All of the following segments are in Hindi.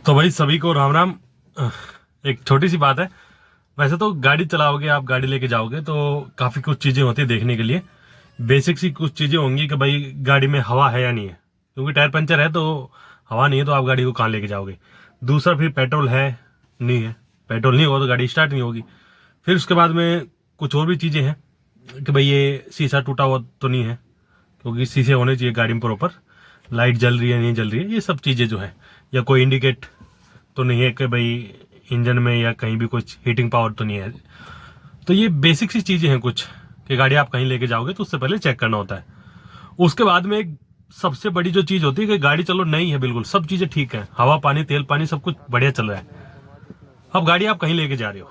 तो भाई सभी को राम राम। एक छोटी सी बात है। वैसे तो गाड़ी चलाओगे, आप गाड़ी लेके जाओगे तो काफी कुछ चीजें होती है देखने के लिए। बेसिक सी कुछ चीजें होंगी कि भाई गाड़ी में हवा है या नहीं है, क्योंकि टायर पंचर है तो हवा नहीं है तो आप गाड़ी को कहाँ लेके जाओगे। दूसरा फिर पेट्रोल है नहीं है, पेट्रोल नहीं होगा तो गाड़ी स्टार्ट नहीं होगी। फिर उसके बाद में कुछ और भी चीजें हैं कि भाई ये शीशा टूटा हुआ तो नहीं है, क्योंकि शीशे होने चाहिए गाड़ी में प्रॉपर। लाइट जल रही है नहीं जल रही है, ये सब चीजें जो है। या कोई इंडिकेट तो नहीं है कि भाई इंजन में या कहीं भी कुछ हीटिंग पावर तो नहीं है। तो ये बेसिक सी चीजें हैं कुछ कि गाड़ी आप कहीं लेके जाओगे तो उससे पहले चेक करना होता है। उसके बाद में एक सबसे बड़ी जो चीज होती है कि गाड़ी चलो नई है, बिल्कुल सब चीजें ठीक है, हवा पानी तेल पानी सब कुछ बढ़िया चल रहा है। अब गाड़ी आप कहीं लेके जा रहे हो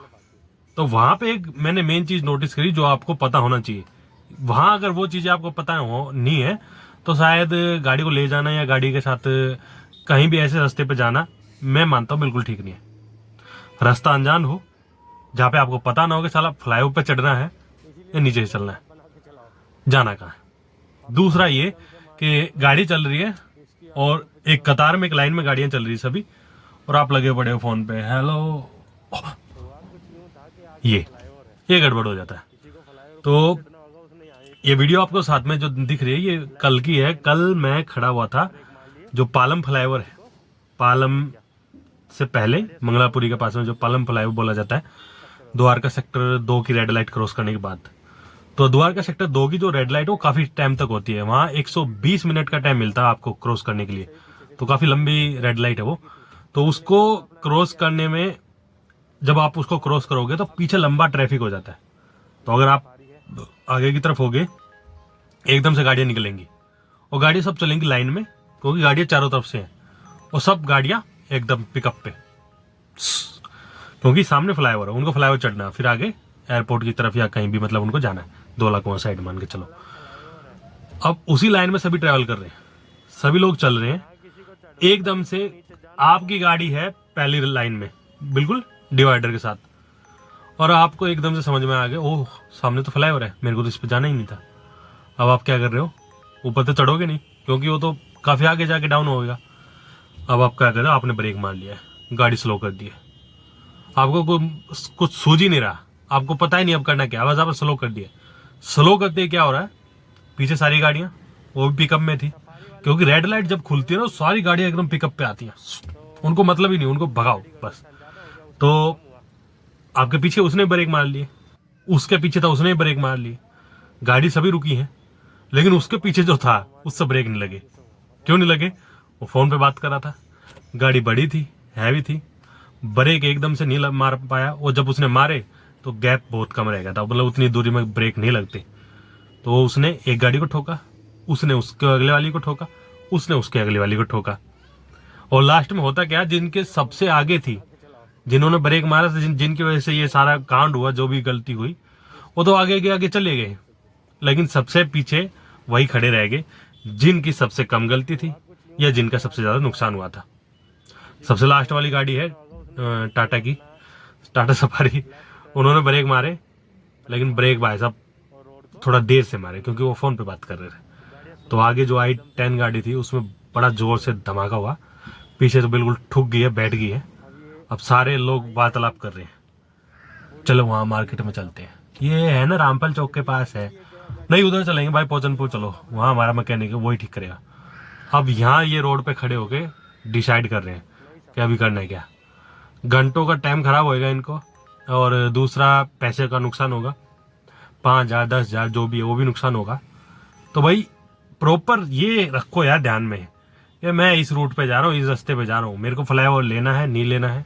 तो वहां पे एक मैंने मेन चीज नोटिस करी जो आपको पता होना चाहिए। वहां अगर वो चीजें आपको पता हो नहीं है तो शायद गाड़ी को ले जाना या गाड़ी के साथ कहीं भी ऐसे रास्ते पे जाना मैं मानता हूँ बिल्कुल ठीक नहीं है। रास्ता अनजान हो जहाँ पे आपको पता ना हो कि साला फ्लाईओवर पे चढ़ना है या नीचे से चलना है, जाना कहाँ है। दूसरा ये कि गाड़ी चल रही है और एक कतार में एक लाइन में गाड़ियां चल रही है सभी, और आप लगे पड़े हो फोन पे हेलो, ये गड़बड़ हो जाता है। तो ये वीडियो आपको साथ में जो दिख रही है ये कल की है। कल मैं खड़ा हुआ था जो पालम फ्लाईओवर है, पालम से पहले मंगलापुरी के पास में जो पालम फ्लाईओवर बोला जाता है, द्वारका सेक्टर 2 की रेड लाइट क्रॉस करने के बाद। तो द्वारका सेक्टर 2 की जो रेड लाइट वो काफी टाइम तक होती है, वहां 120 मिनट का टाइम मिलता है आपको क्रॉस करने के लिए, तो काफी लंबी रेड लाइट है वो। तो उसको क्रॉस करने में जब आप उसको क्रॉस करोगे तो पीछे लंबा ट्रैफिक हो जाता है। तो अगर आप आगे की तरफ होगे एकदम से गाड़ियां निकलेंगी और गाड़ियां सब चलेंगी लाइन में, क्योंकि गाड़ियां चारों तरफ से हैं और सब गाड़ियां एकदम पिकअप पे, क्योंकि सामने फ्लाईओवर है, उनको फ्लाईओवर चढ़ना फिर आगे एयरपोर्ट की तरफ या कहीं भी मतलब उनको जाना है, 2 लाख वहां साइड मान के चलो। अब उसी लाइन में सभी ट्रेवल कर रहे हैं, सभी लोग चल रहे हैं। एकदम से आपकी गाड़ी है पहली लाइन में बिल्कुल डिवाइडर के साथ, और आपको एकदम से समझ में आ गया ओह सामने तो फ्लाईओवर है, मेरे को तो इस पर जाना ही नहीं था। अब आप क्या कर रहे हो, ऊपर तो चढ़ोगे नहीं क्योंकि वो तो काफी आगे जाके डाउन होगा। अब आप क्या कर रहे हो, आपने ब्रेक मार लिया है, गाड़ी स्लो कर दी है, आपको कुछ सूझ ही नहीं रहा, आपको पता ही नहीं अब करना क्या, बस आप स्लो कर दिया। स्लो करते क्या हो रहा है, पीछे सारी गाड़ियां वो भी पिकअप में थी, क्योंकि रेड लाइट जब खुलती है ना सारी गाड़ियां एकदम पिकअप पे आती हैं, उनको मतलब ही नहीं, उनको भगाओ बस। तो आपके पीछे उसने ब्रेक मार लिए, उसके पीछे था उसने ब्रेक मार लिए, गाड़ी सभी रुकी है, लेकिन उसके पीछे जो था उससे ब्रेक नहीं लगे। क्यों नहीं लगे, वो फोन पे बात कर रहा था, गाड़ी बड़ी थी हैवी थी, ब्रेक एकदम से नहीं मार पाया, और जब उसने मारे तो गैप बहुत कम रह गया था, मतलब उतनी दूरी में ब्रेक नहीं लगते। तो उसने एक गाड़ी को ठोका, उसने उसके अगले वाली को ठोका, उसने उसके अगले वाली को ठोका, और लास्ट में होता क्या, जिनके सबसे आगे थी, जिन्होंने ब्रेक मारा था, जिनकी वजह से ये सारा कांड हुआ, जो भी गलती हुई वो तो आगे के आगे चले गए, लेकिन सबसे पीछे वही खड़े रह गए जिनकी सबसे कम गलती थी या जिनका सबसे ज्यादा नुकसान हुआ था। सबसे लास्ट वाली गाड़ी है टाटा की, टाटा सफारी, उन्होंने ब्रेक मारे, लेकिन ब्रेक भाई साहब थोड़ा देर से मारे क्योंकि वो फोन पे बात कर रहे थे। तो आगे जो i10 गाड़ी थी उसमें बड़ा जोर से धमाका हुआ, पीछे तो बिल्कुल ठुक गई है, बैठ गई है। अब सारे लोग वार्तालाप कर रहे हैं, चलो वहां मार्केट में चलते हैं, ये है ना रामपाल चौक के पास है, नहीं उधर चलेंगे भाई पोचनपुर, चलो वहां हमारा मैकेनिक है वही ठीक करेगा। अब यहाँ ये रोड पे खड़े होके डिसाइड कर रहे हैं कि अभी करना है क्या। घंटों का टाइम खराब होएगा इनको, और दूसरा पैसे का नुकसान होगा, 5,000 10,000 जो भी है वो भी नुकसान होगा। तो भाई प्रॉपर ये रखो यार ध्यान में कि मैं इस रूट पे जा रहा हूँ, इस रास्ते पे जा रहा हूँ, मेरे को फ्लाईओवर लेना है नहीं लेना है,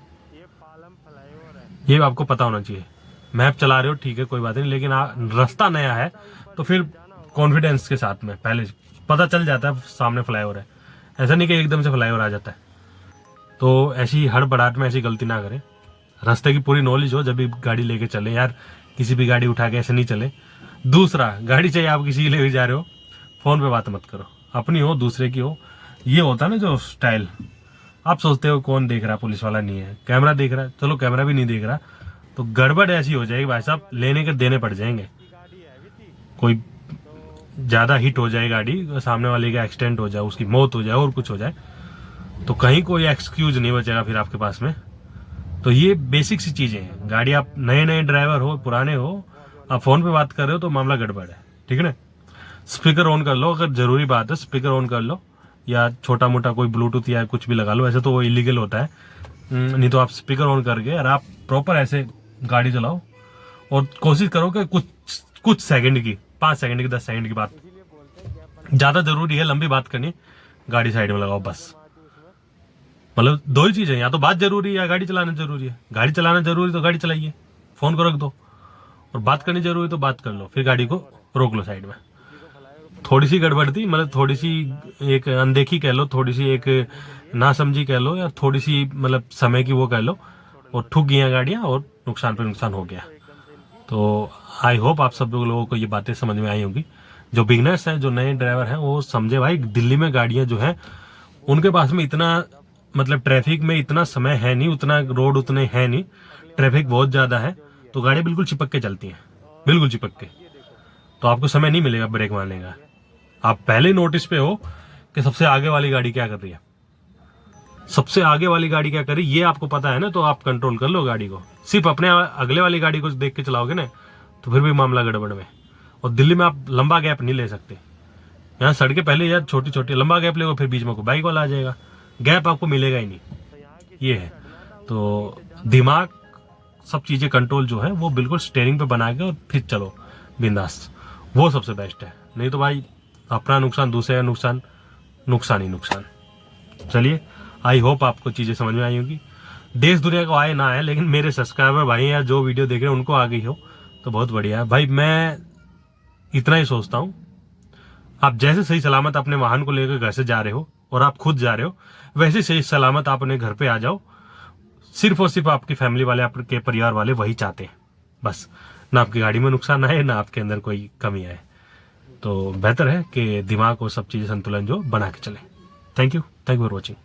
ये आपको पता होना चाहिए। मैप चला रहे हो ठीक है कोई बात नहीं, लेकिन रास्ता नया है तो फिर कॉन्फिडेंस के साथ में पहले पता चल जाता है सामने फ्लाईओवर है, ऐसा नहीं कि एकदम से फ्लाईओवर आ जाता है। तो ऐसी हड़बड़ाहट में ऐसी गलती ना करें, रास्ते की पूरी नॉलेज हो जब भी गाड़ी लेके चले यार, किसी भी गाड़ी उठा के ऐसे नहीं चले। दूसरा, गाड़ी चाहिए आप किसी की लेके जा रहे हो, फोन पे बात मत करो, अपनी हो दूसरे की हो। ये होता है ना जो स्टाइल, आप सोचते हो कौन देख रहा, पुलिस वाला नहीं है, कैमरा देख रहा है, चलो कैमरा भी नहीं देख रहा तो गड़बड़ ऐसी हो जाएगी भाई साहब, लेने के देने पड़ जाएंगे, कोई ज्यादा हिट हो जाए गाड़ी, सामने वाले का एक्सीडेंट हो जाए, उसकी मौत हो जाए और कुछ हो जाए तो कहीं कोई एक्सक्यूज नहीं बचेगा फिर आपके पास में। तो ये बेसिक सी चीजें हैं। गाड़ी आप नए नए ड्राइवर हो, पुराने हो, आप फोन पे बात कर रहे हो तो मामला गड़बड़ है, ठीक है ना। स्पीकर ऑन कर लो, अगर जरूरी बात है स्पीकर ऑन कर लो, या छोटा मोटा कोई ब्लूटूथ या कुछ भी लगा लो, ऐसे तो वो इलीगल होता है। नहीं तो आप स्पीकर ऑन करके और आप प्रॉपर ऐसे गाड़ी चलाओ और कोशिश करो कि कुछ सेकंड की, 5 सेकंड की, 10 सेकंड की बात, ज्यादा जरूरी है लंबी बात करनी, गाड़ी साइड में लगाओ बस। मतलब 2 ही चीजें, या तो बात जरूरी है या गाड़ी चलाना जरूरी है। गाड़ी चलाना जरूरी तो गाड़ी चलाइए, फोन को रख दो, और बात करनी जरूरी तो बात कर लो, फिर गाड़ी को रोक लो साइड में। थोड़ी सी गड़बड़ थी, मतलब थोड़ी सी एक अनदेखी कह लो, थोड़ी सी एक ना समझी कह लो, या थोड़ी सी मतलब समय की वो कह लो, और ठुक गई गाड़ियां और नुकसान पे नुकसान हो गया। तो आई होप आप सब लोगों को ये बातें समझ में आई होंगी। जो बिगनर्स हैं, जो नए ड्राइवर हैं, वो समझे भाई, दिल्ली में गाड़ियां जो हैं उनके पास में इतना मतलब ट्रैफिक में इतना समय है नहीं, उतना रोड उतने है नहीं, ट्रैफिक बहुत ज्यादा है, तो गाड़ी बिल्कुल चिपक के चलती है, बिल्कुल चिपक के। तो आपको समय नहीं मिलेगा ब्रेक मारने का। आप पहले नोटिस पे हो कि सबसे आगे वाली गाड़ी क्या कर रही है, सबसे आगे वाली गाड़ी क्या कर रही है, ये आपको पता है ना, तो आप कंट्रोल कर लो गाड़ी को। सिर्फ अपने अगले वाली गाड़ी को देख के चलाओगे ना, तो फिर भी मामला गड़बड़ में। और दिल्ली में आप लंबा गैप नहीं ले सकते। यहाँ सड़कें पहले यार छोटी छोटी, लंबा गैप लेगा फिर बीच में को बाइक वाला आ जाएगा, गैप आपको मिलेगा ही नहीं, ये है। तो दिमाग, सब चीजें कंट्रोल जो है वो बिल्कुल स्टेयरिंग पे बना के और फिर चलो बिंदास, वो सबसे बेस्ट है। नहीं तो भाई अपना नुकसान, दूसरे का नुकसान, नुकसान ही नुकसान। चलिए, आई होप आपको चीजें समझ में आई होगी। देश दुनिया को आए ना आए, लेकिन मेरे सब्सक्राइबर भाई या जो वीडियो देख रहे हैं उनको आ गई हो तो बहुत बढ़िया है भाई। मैं इतना ही सोचता हूँ, आप जैसे सही सलामत अपने वाहन को लेकर घर से जा रहे हो और आप खुद जा रहे हो, वैसे सही सलामत आप अपने घर पे आ जाओ। सिर्फ और सिर्फ आपकी फैमिली वाले, आपके परिवार वाले वही चाहते हैं बस। ना आपकी गाड़ी में नुकसान आए, ना आपके अंदर कोई कमी आए। तो बेहतर है कि दिमाग और सब चीजें संतुलन जो बना के चले। Thank you for watching.